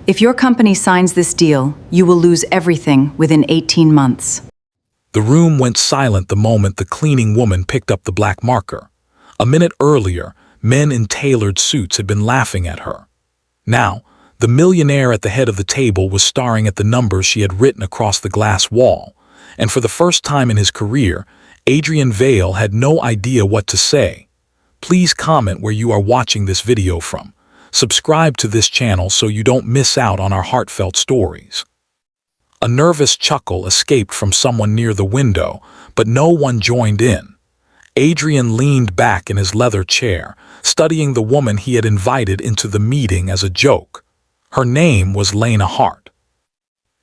If your company signs this deal, you will lose everything within 18 months. The room went silent the moment the cleaning woman picked up the black marker. A minute earlier, men in tailored suits had been laughing at her. Now, the millionaire at the head of the table was staring at the numbers she had written across the glass wall, and for the first time in his career, Adrian Vale had no idea what to say. Please comment where you are watching this video from. Subscribe to this channel so you don't miss out on our heartfelt stories. A nervous chuckle escaped from someone near the window, but no one joined in. Adrian leaned back in his leather chair, studying the woman he had invited into the meeting as a joke. Her name was Lena Hart.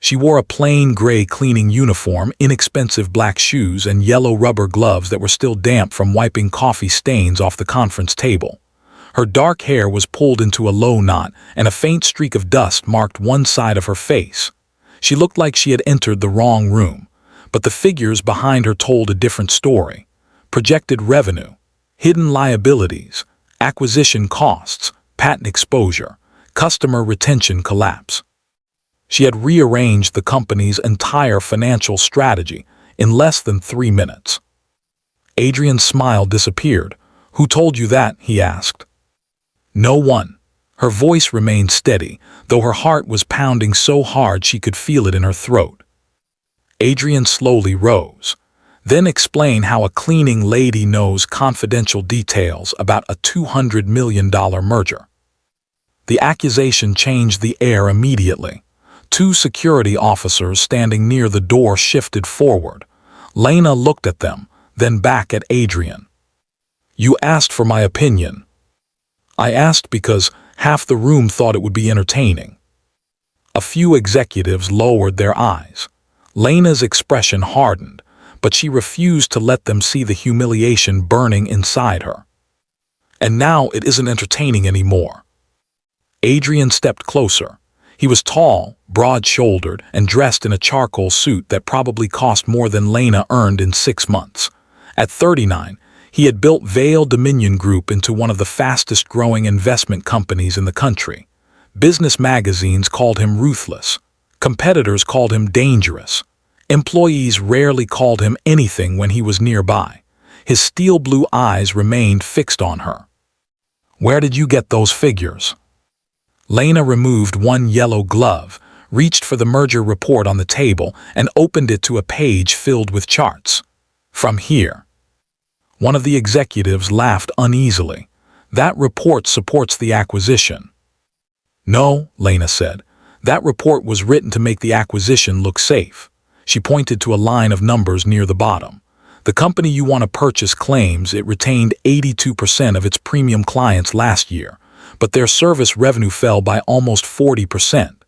She wore a plain gray cleaning uniform, inexpensive black shoes, and yellow rubber gloves that were still damp from wiping coffee stains off the conference table. Her dark hair was pulled into a low knot, and a faint streak of dust marked one side of her face. She looked like she had entered the wrong room, but the figures behind her told a different story. Projected revenue, hidden liabilities, acquisition costs, patent exposure, customer retention collapse. She had rearranged the company's entire financial strategy in less than 3 minutes. Adrian's smile disappeared. "Who told you that?" he asked. "No one." Her voice remained steady, though her heart was pounding so hard she could feel it in her throat. Adrian slowly rose. "Then explain how a cleaning lady knows confidential details about a $200 million merger." The accusation changed the air immediately. 2 security officers standing near the door shifted forward. Lena looked at them, then back at Adrian. "You asked for my opinion." "I asked because half the room thought it would be entertaining." A few executives lowered their eyes. Lena's expression hardened, but she refused to let them see the humiliation burning inside her. "And now it isn't entertaining anymore." Adrian stepped closer. He was tall, broad-shouldered, and dressed in a charcoal suit that probably cost more than Lena earned in 6 months. At 39, he had built Vale Dominion Group into one of the fastest-growing investment companies in the country. Business magazines called him ruthless. Competitors called him dangerous. Employees rarely called him anything when he was nearby. His steel blue eyes remained fixed on her. "Where did you get those figures?" Lena removed one yellow glove, reached for the merger report on the table, and opened it to a page filled with charts. "From here." One of the executives laughed uneasily. "That report supports the acquisition." "No," Lena said. "That report was written to make the acquisition look safe." She pointed to a line of numbers near the bottom. "The company you want to purchase claims it retained 82% of its premium clients last year, but their service revenue fell by almost 40%.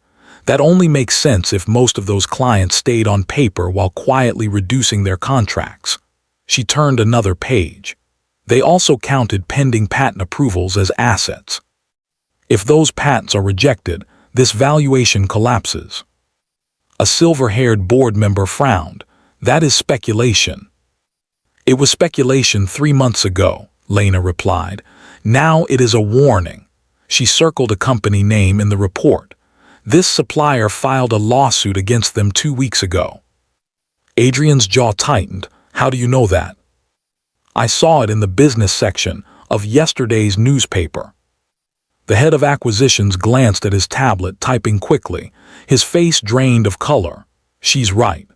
That only makes sense if most of those clients stayed on paper while quietly reducing their contracts." She turned another page. "They also counted pending patent approvals as assets. If those patents are rejected, this valuation collapses." A silver-haired board member frowned. "That is speculation." "It was speculation 3 months ago," Lena replied. "Now it is a warning." She circled a company name in the report. "This supplier filed a lawsuit against them 2 weeks ago." Adrian's jaw tightened. "How do you know that?" "I saw it in the business section of yesterday's newspaper." The head of acquisitions glanced at his tablet, typing quickly. His face drained of color. "She's right."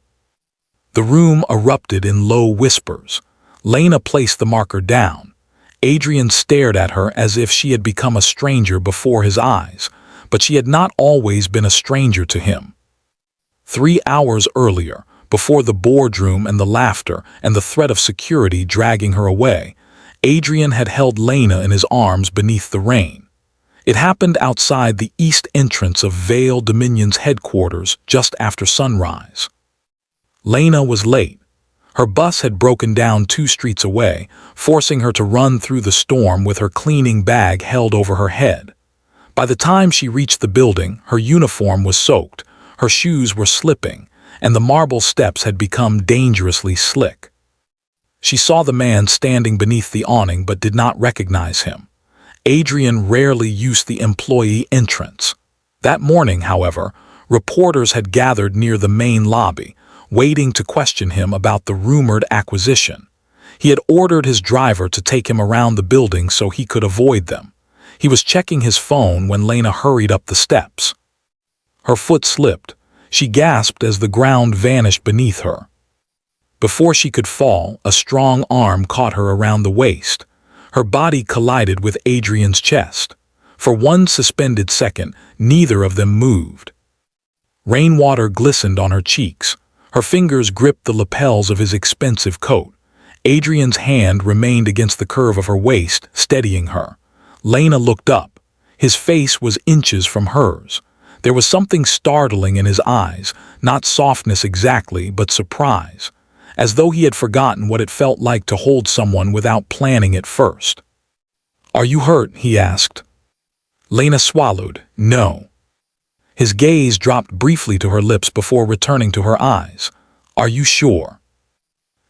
The room erupted in low whispers. Lena placed the marker down. Adrian stared at her as if she had become a stranger before his eyes, but she had not always been a stranger to him. 3 hours earlier, before the boardroom and the laughter and the threat of security dragging her away, Adrian had held Lena in his arms beneath the rain. It happened outside the east entrance of Vale Dominion's headquarters just after sunrise. Lena was late. Her bus had broken down 2 streets away, forcing her to run through the storm with her cleaning bag held over her head. By the time she reached the building, her uniform was soaked, her shoes were slipping, and the marble steps had become dangerously slick. She saw the man standing beneath the awning but did not recognize him. Adrian rarely used the employee entrance. That morning, however, reporters had gathered near the main lobby, waiting to question him about the rumored acquisition. He had ordered his driver to take him around the building so he could avoid them. He was checking his phone when Lena hurried up the steps. Her foot slipped. She gasped as the ground vanished beneath her. Before she could fall, a strong arm caught her around the waist. Her body collided with Adrian's chest. For one suspended second, neither of them moved. Rainwater glistened on her cheeks. Her fingers gripped the lapels of his expensive coat. Adrian's hand remained against the curve of her waist, steadying her. Lena looked up. His face was inches from hers. There was something startling in his eyes, not softness exactly, but surprise, as though he had forgotten what it felt like to hold someone without planning it first. "Are you hurt?" he asked. Lena swallowed. "No." His gaze dropped briefly to her lips before returning to her eyes. "Are you sure?"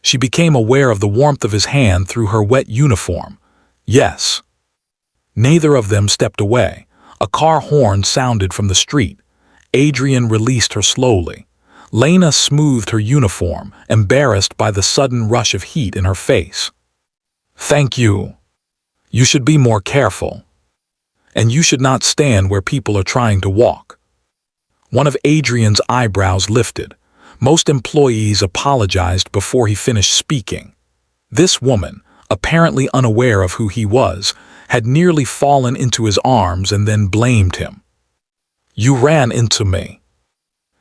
She became aware of the warmth of his hand through her wet uniform. "Yes." Neither of them stepped away. A car horn sounded from the street. Adrian released her slowly. Lena smoothed her uniform, embarrassed by the sudden rush of heat in her face. "Thank you. You should be more careful. And you should not stand where people are trying to walk." One of Adrian's eyebrows lifted. Most employees apologized before he finished speaking. This woman, apparently unaware of who he was, had nearly fallen into his arms and then blamed him. "You ran into me.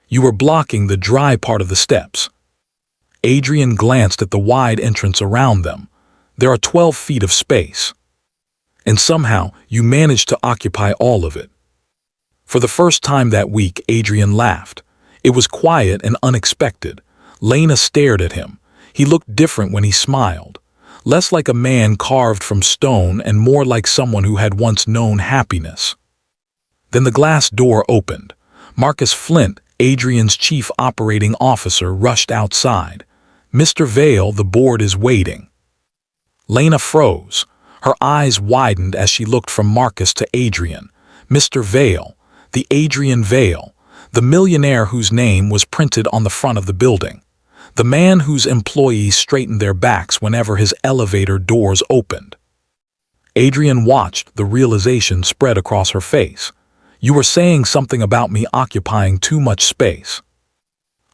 You were blocking the dry part of the steps." Adrian glanced at the wide entrance around them. "There are 12 feet of space. And somehow you managed to occupy all of it." For the first time that week, Adrian laughed. It was quiet and unexpected. Lena stared at him. He looked different when he smiled. Less like a man carved from stone and more like someone who had once known happiness. Then the glass door opened. Marcus Flint, Adrian's chief operating officer, rushed outside. "Mr. Vale, the board is waiting." Lena froze. Her eyes widened as she looked from Marcus to Adrian. Mr. Vale, the Adrian Vale, the millionaire whose name was printed on the front of the building. The man whose employees straightened their backs whenever his elevator doors opened. Adrian watched the realization spread across her face. "You were saying something about me occupying too much space."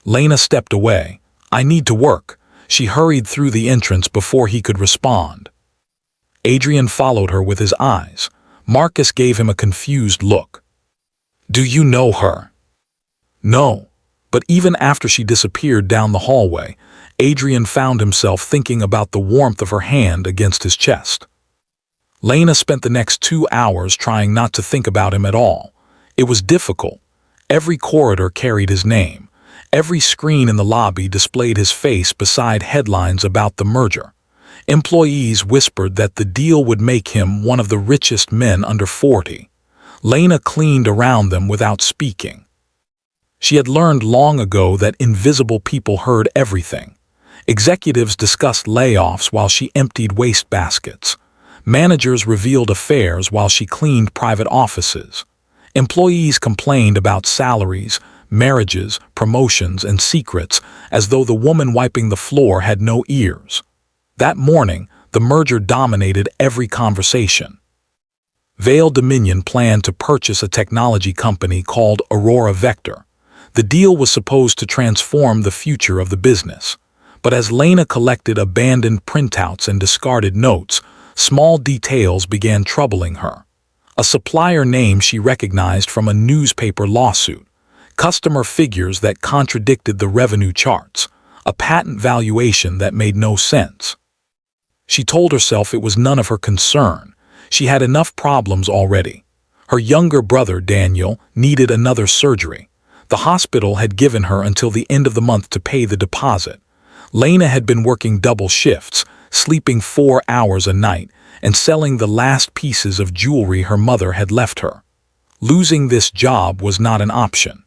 Lena stepped away. "I need to work." She hurried through the entrance before he could respond. Adrian followed her with his eyes. Marcus gave him a confused look. "Do you know her?" "No." But even after she disappeared down the hallway, Adrian found himself thinking about the warmth of her hand against his chest. Lena spent the next 2 hours trying not to think about him at all. It was difficult. Every corridor carried his name. Every screen in the lobby displayed his face beside headlines about the merger. Employees whispered that the deal would make him one of the richest men under 40. Lena cleaned around them without speaking. She had learned long ago that invisible people heard everything. Executives discussed layoffs while she emptied waste baskets. Managers revealed affairs while she cleaned private offices. Employees complained about salaries, marriages, promotions, and secrets as though the woman wiping the floor had no ears. That morning, the merger dominated every conversation. Vale Dominion planned to purchase a technology company called Aurora Vector. The deal was supposed to transform the future of the business. But as Lena collected abandoned printouts and discarded notes, small details began troubling her. A supplier name she recognized from a newspaper lawsuit, customer figures that contradicted the revenue charts, a patent valuation that made no sense. She told herself it was none of her concern. She had enough problems already. Her younger brother, Daniel, needed another surgery. The hospital had given her until the end of the month to pay the deposit. Lena had been working double shifts, sleeping 4 hours a night, and selling the last pieces of jewelry her mother had left her. Losing this job was not an option.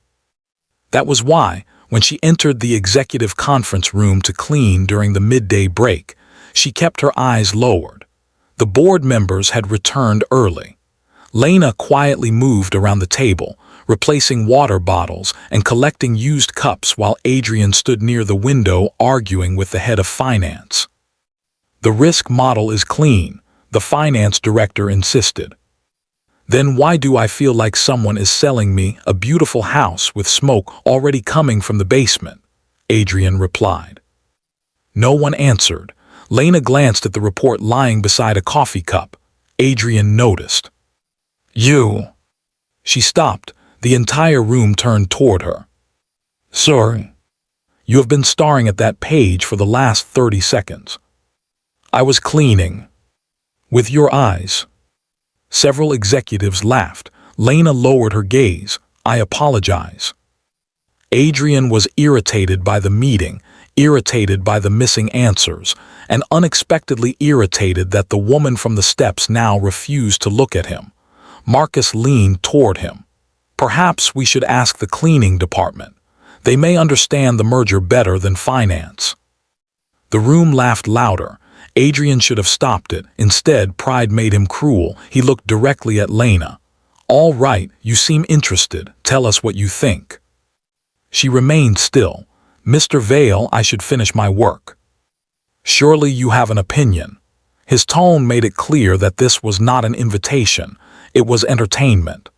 That was why, when she entered the executive conference room to clean during the midday break, she kept her eyes lowered. The board members had returned early. Lena quietly moved around the table, replacing water bottles and collecting used cups while Adrian stood near the window arguing with the head of finance. "The risk model is clean," the finance director insisted. "Then why do I feel like someone is selling me a beautiful house with smoke already coming from the basement?" Adrian replied. No one answered. Lena glanced at the report lying beside a coffee cup. Adrian noticed. "You." She stopped. The entire room turned toward her. "Sorry." "You have been staring at that page for the last 30 seconds. "I was cleaning." "With your eyes." Several executives laughed. Lena lowered her gaze. "I apologize." Adrian was irritated by the meeting, irritated by the missing answers, and unexpectedly irritated that the woman from the steps now refused to look at him. Marcus leaned toward him. "Perhaps we should ask the cleaning department. They may understand the merger better than finance." The room laughed louder. Adrian should have stopped it. Instead, pride made him cruel. He looked directly at Lena. "All right, you seem interested. Tell us what you think." She remained still. "Mr. Vale, I should finish my work." "Surely you have an opinion." His tone made it clear that this was not an invitation. It was entertainment.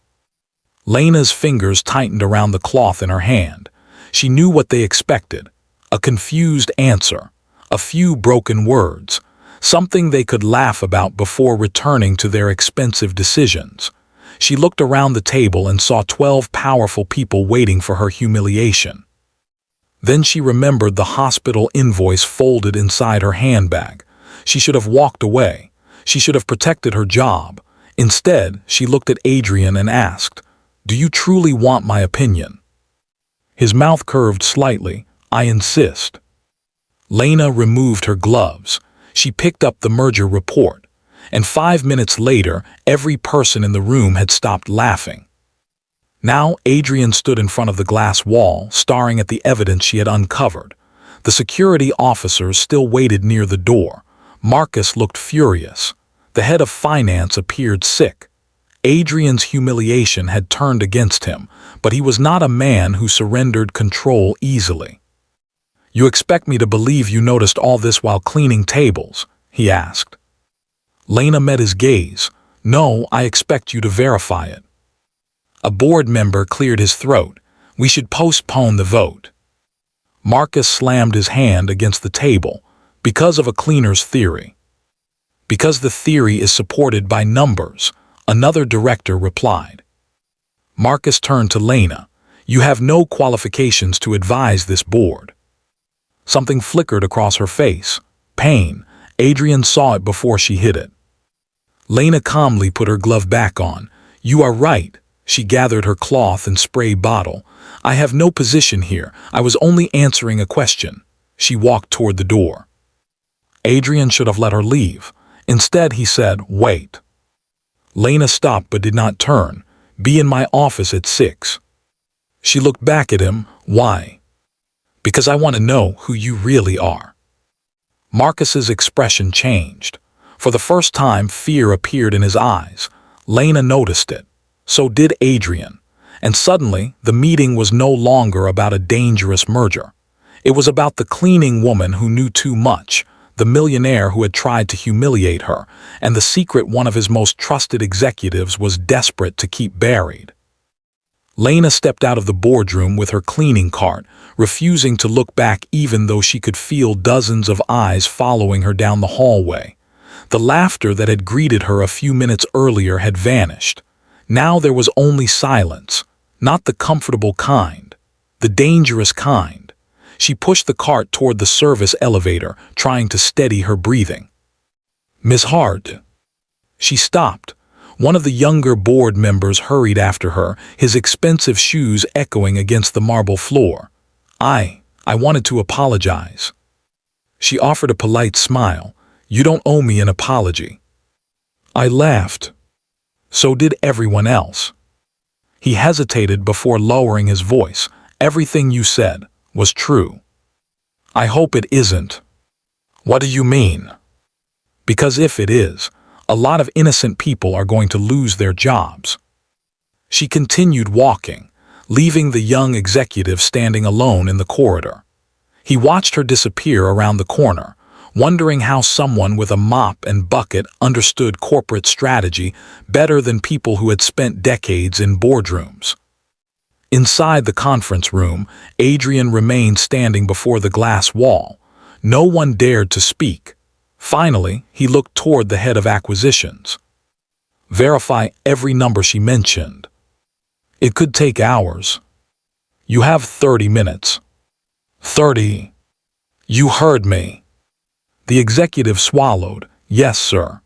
Lena's fingers tightened around the cloth in her hand. She knew what they expected. A confused answer. A few broken words. Something they could laugh about before returning to their expensive decisions. She looked around the table and saw 12 powerful people waiting for her humiliation. Then she remembered the hospital invoice folded inside her handbag. She should have walked away. She should have protected her job. Instead, she looked at Adrian and asked, "Do you truly want my opinion?" His mouth curved slightly. "I insist." Lena removed her gloves. She picked up the merger report. And 5 minutes later, every person in the room had stopped laughing. Now Adrian stood in front of the glass wall, staring at the evidence she had uncovered. The security officers still waited near the door. Marcus looked furious. The head of finance appeared sick. Adrian's humiliation had turned against him, but he was not a man who surrendered control easily. "You expect me to believe you noticed all this while cleaning tables?" he asked. Lena met his gaze. "No, I expect you to verify it." A board member cleared his throat. "We should postpone the vote." Marcus slammed his hand against the table. "Because of a cleaner's theory." "Because the theory is supported by numbers," another director replied. Marcus turned to Lena. "You have no qualifications to advise this board." Something flickered across her face. Pain. Adrian saw it before she hid it. Lena calmly put her glove back on. "You are right." She gathered her cloth and spray bottle. "I have no position here. I was only answering a question." She walked toward the door. Adrian should have let her leave. Instead, he said, "Wait." Lena stopped but did not turn. "Be in my office at 6. She looked back at him. "Why?" "Because I want to know who you really are." Marcus's expression changed. For the first time, fear appeared in his eyes. Lena noticed it. So did Adrian. And suddenly, the meeting was no longer about a dangerous merger. It was about the cleaning woman who knew too much, the millionaire who had tried to humiliate her, and the secret one of his most trusted executives was desperate to keep buried. Lena stepped out of the boardroom with her cleaning cart, refusing to look back even though she could feel dozens of eyes following her down the hallway. The laughter that had greeted her a few minutes earlier had vanished. Now there was only silence, not the comfortable kind, the dangerous kind. She pushed the cart toward the service elevator, trying to steady her breathing. "Miss Hart." She stopped. One of the younger board members hurried after her, his expensive shoes echoing against the marble floor. I wanted to apologize." She offered a polite smile. "You don't owe me an apology." I laughed. So did everyone else. He hesitated before lowering his voice. "Everything you said was true." "I hope it isn't." "What do you mean?" "Because if it is, a lot of innocent people are going to lose their jobs." She continued walking, leaving the young executive standing alone in the corridor. He watched her disappear around the corner, wondering how someone with a mop and bucket understood corporate strategy better than people who had spent decades in boardrooms. Inside the conference room, Adrian remained standing before the glass wall. No one dared to speak. Finally, he looked toward the head of acquisitions. Verify every number she mentioned. It could take hours. You have 30 minutes. 30. You heard me. The executive swallowed. Yes, sir.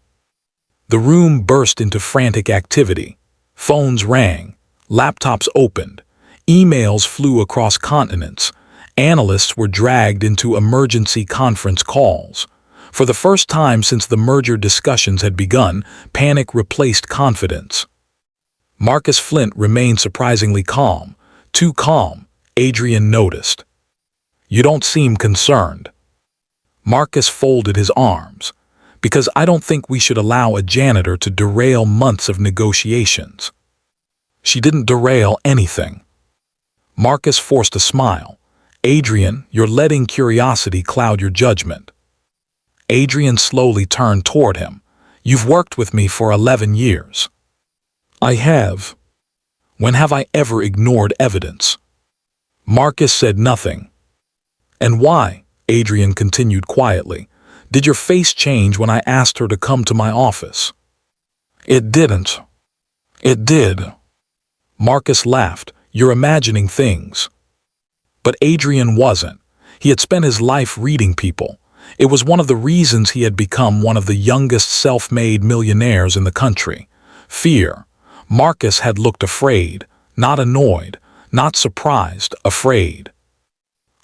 The room burst into frantic activity. Phones rang. Laptops opened. Emails flew across continents. Analysts were dragged into emergency conference calls. For the first time since the merger discussions had begun, panic replaced confidence. Marcus Flint remained surprisingly calm. Too calm, Adrian noticed. You don't seem concerned. Marcus folded his arms. Because I don't think we should allow a janitor to derail months of negotiations. She didn't derail anything. Marcus forced a smile. Adrian, you're letting curiosity cloud your judgment. Adrian slowly turned toward him. You've worked with me for 11 years. I have. When have I ever ignored evidence? Marcus said nothing. And why? Adrian continued quietly. Did your face change when I asked her to come to my office? It didn't. It did. Marcus laughed. You're imagining things. But Adrian wasn't. He had spent his life reading people. It was one of the reasons he had become one of the youngest self-made millionaires in the country. Fear. Marcus had looked afraid, not annoyed, not surprised, afraid.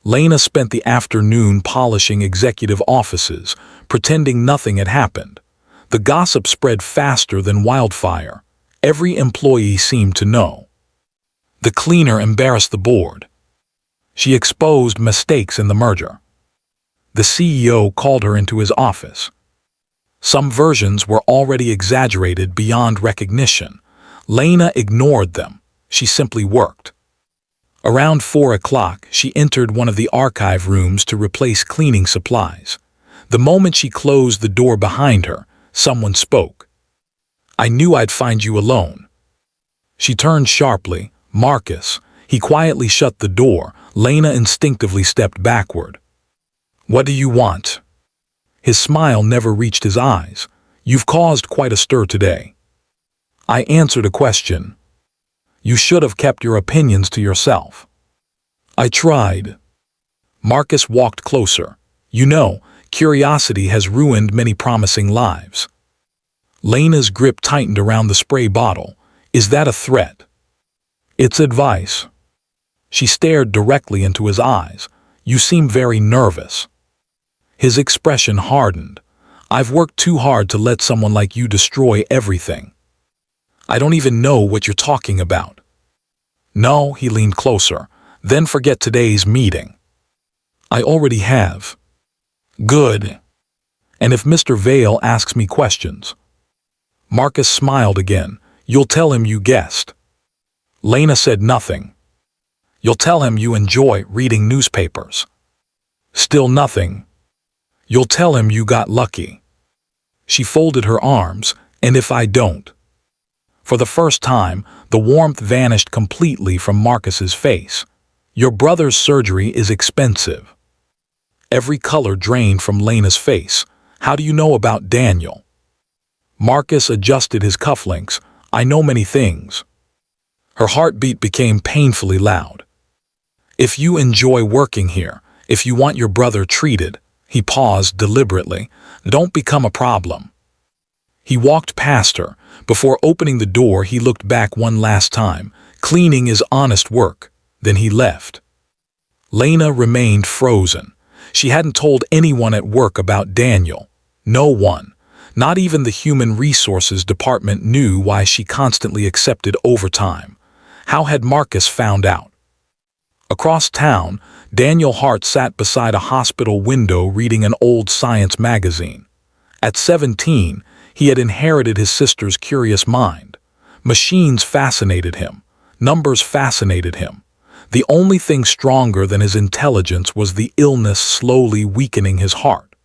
Lena spent the afternoon polishing executive offices, pretending nothing had happened. The gossip spread faster than wildfire. Every employee seemed to know. The cleaner embarrassed the board. She exposed mistakes in the merger. The CEO called her into his office. Some versions were already exaggerated beyond recognition. Lena ignored them. She simply worked. Around 4 o'clock, she entered one of the archive rooms to replace cleaning supplies. The moment she closed the door behind her, someone spoke. I knew I'd find you alone. She turned sharply. Marcus. He quietly shut the door. Lena instinctively stepped backward. What do you want? His smile never reached his eyes. You've caused quite a stir today. I answered a question. You should have kept your opinions to yourself. I tried. Marcus walked closer. You know, curiosity has ruined many promising lives. Lena's grip tightened around the spray bottle. Is that a threat? It's advice. She stared directly into his eyes. You seem very nervous. His expression hardened. I've worked too hard to let someone like you destroy everything. I don't even know what you're talking about. No, he leaned closer. Then forget today's meeting. I already have. Good. And if Mr. Vale asks me questions? Marcus smiled again. You'll tell him you guessed. Lena said nothing. You'll tell him you enjoy reading newspapers. Still nothing. You'll tell him you got lucky. She folded her arms, and if I don't? For the first time, the warmth vanished completely from Marcus's face. Your brother's surgery is expensive. Every color drained from Lena's face. How do you know about Daniel? Marcus adjusted his cufflinks. I know many things. Her heartbeat became painfully loud. If you enjoy working here, if you want your brother treated, he paused deliberately, don't become a problem. He walked past her. Before opening the door, he looked back one last time. Cleaning is honest work. Then he left. Lena remained frozen. She hadn't told anyone at work about Daniel. No one. Not even the Human Resources Department knew why she constantly accepted overtime. How had Marcus found out? Across town, Daniel Hart sat beside a hospital window reading an old science magazine. At 17, he had inherited his sister's curious mind. Machines fascinated him. Numbers fascinated him. The only thing stronger than his intelligence was the illness slowly weakening his heart.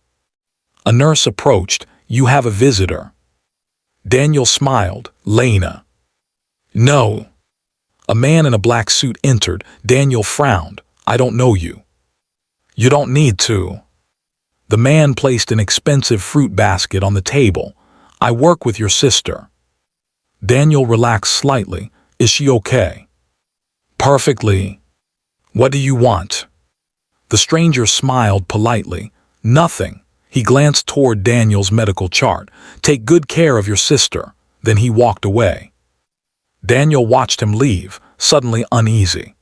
A nurse approached. "You have a visitor." Daniel smiled. "Lena." "No." A man in a black suit entered. Daniel frowned. "I don't know you." "You don't need to." The man placed an expensive fruit basket on the table. "I work with your sister." Daniel relaxed slightly. "Is she okay?" "Perfectly." "What do you want?" The stranger smiled politely. "Nothing." He glanced toward Daniel's medical chart. "Take good care of your sister." Then he walked away. Daniel watched him leave, suddenly uneasy.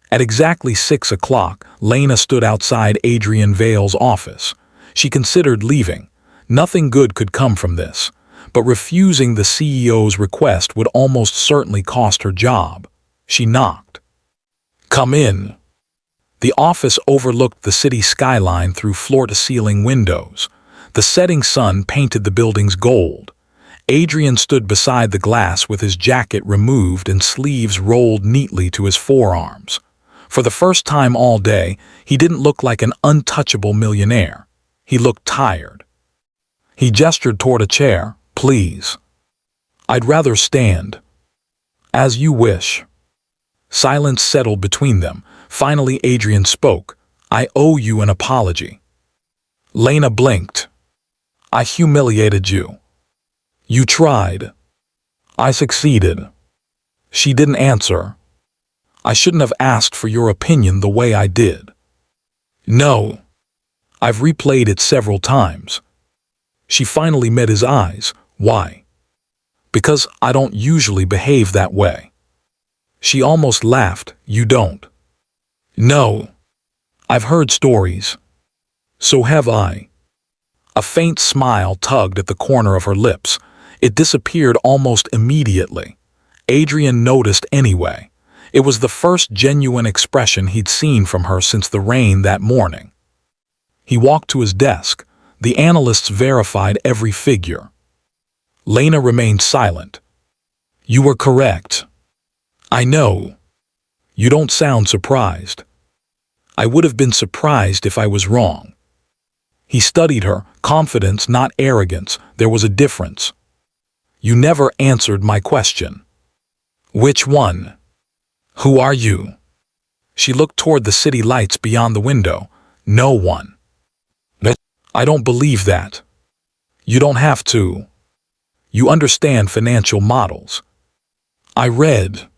At exactly 6 o'clock, Lena stood outside Adrian Vale's office. She considered leaving. Nothing good could come from this, but refusing the CEO's request would almost certainly cost her job. She knocked. "Come in." The office overlooked the city skyline through floor-to-ceiling windows. The setting sun painted the buildings gold. Adrian stood beside the glass with his jacket removed and sleeves rolled neatly to his forearms. For the first time all day, he didn't look like an untouchable millionaire. He looked tired. He gestured toward a chair. "Please." "I'd rather stand." "As you wish." Silence settled between them. Finally, Adrian spoke. "I owe you an apology." Lena blinked. "I humiliated you." "You tried." "I succeeded." She didn't answer. "I shouldn't have asked for your opinion the way I did." "No." "I've replayed it several times." She finally met his eyes. "Why?" "Because I don't usually behave that way." She almost laughed. "You don't?" "No." "I've heard stories." "So have I." A faint smile tugged at the corner of her lips. It disappeared almost immediately. Adrian noticed anyway. It was the first genuine expression he'd seen from her since the rain that morning. He walked to his desk. The analysts verified every figure. Lena remained silent. "You were correct." "I know." "You don't sound surprised." "I would have been surprised if I was wrong." He studied her. Confidence, not arrogance. There was a difference. "You never answered my question." "Which one?" "Who are you?" She looked toward the city lights beyond the window. "No one." "I don't believe that." "You don't have to." "You understand financial models." "I read."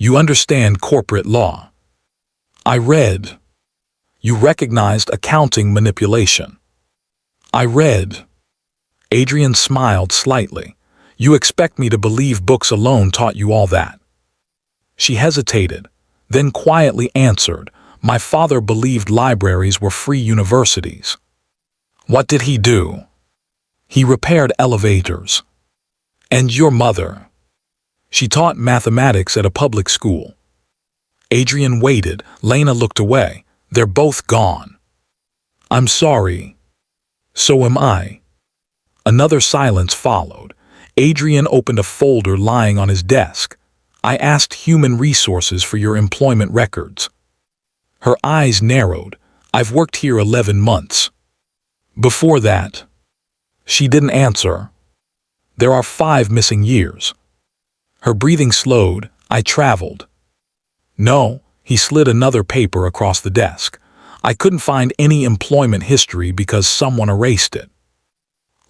"You understand corporate law." "I read." "You recognized accounting manipulation." "I read." Adrian smiled slightly. "You expect me to believe books alone taught you all that?" She hesitated, then quietly answered, "My father believed libraries were free universities." "What did he do?" "He repaired elevators." "And your mother?" "She taught mathematics at a public school." Adrian waited. Lena looked away. "They're both gone." "I'm sorry." "So am I." Another silence followed. Adrian opened a folder lying on his desk. "I asked Human Resources for your employment records." Her eyes narrowed. "I've worked here 11 months. Before that?" She didn't answer. "There are 5 missing years." Her breathing slowed. "I traveled." "No." He slid another paper across the desk. "I couldn't find any employment history because someone erased it."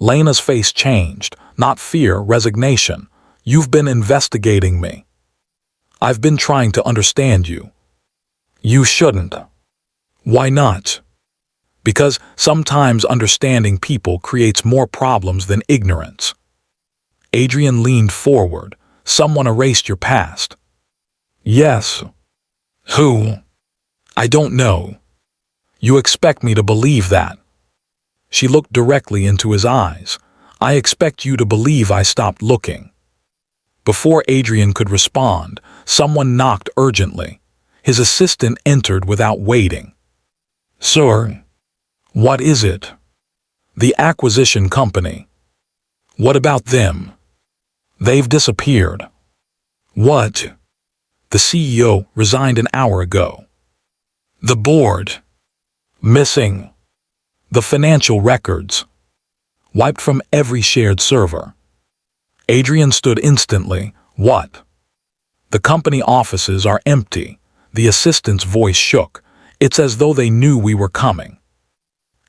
Lena's face changed. Not fear, resignation. "You've been investigating me." "I've been trying to understand you." "You shouldn't." "Why not?" "Because sometimes understanding people creates more problems than ignorance." Adrian leaned forward. "Someone erased your past." "Yes." "Who?" "I don't know." "You expect me to believe that?" She looked directly into his eyes. "I expect you to believe I stopped looking." Before Adrian could respond, someone knocked urgently. His assistant entered without waiting. "Sir." "What is it?" "The acquisition company." "What about them?" They've disappeared. What? The CEO resigned an hour ago. The board. Missing. The financial records. Wiped from every shared server. Adrian stood instantly. What? The company offices are empty. The assistant's voice shook. It's as though they knew we were coming.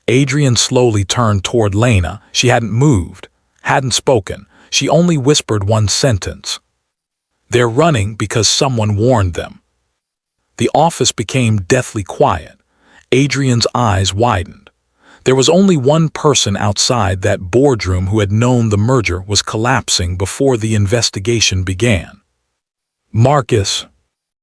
Adrian slowly turned toward Lena. She hadn't moved, hadn't spoken. She only whispered one sentence. They're running because someone warned them. The office became deathly quiet. Adrian's eyes widened. There was only one person outside that boardroom who had known the merger was collapsing before the investigation began. Marcus.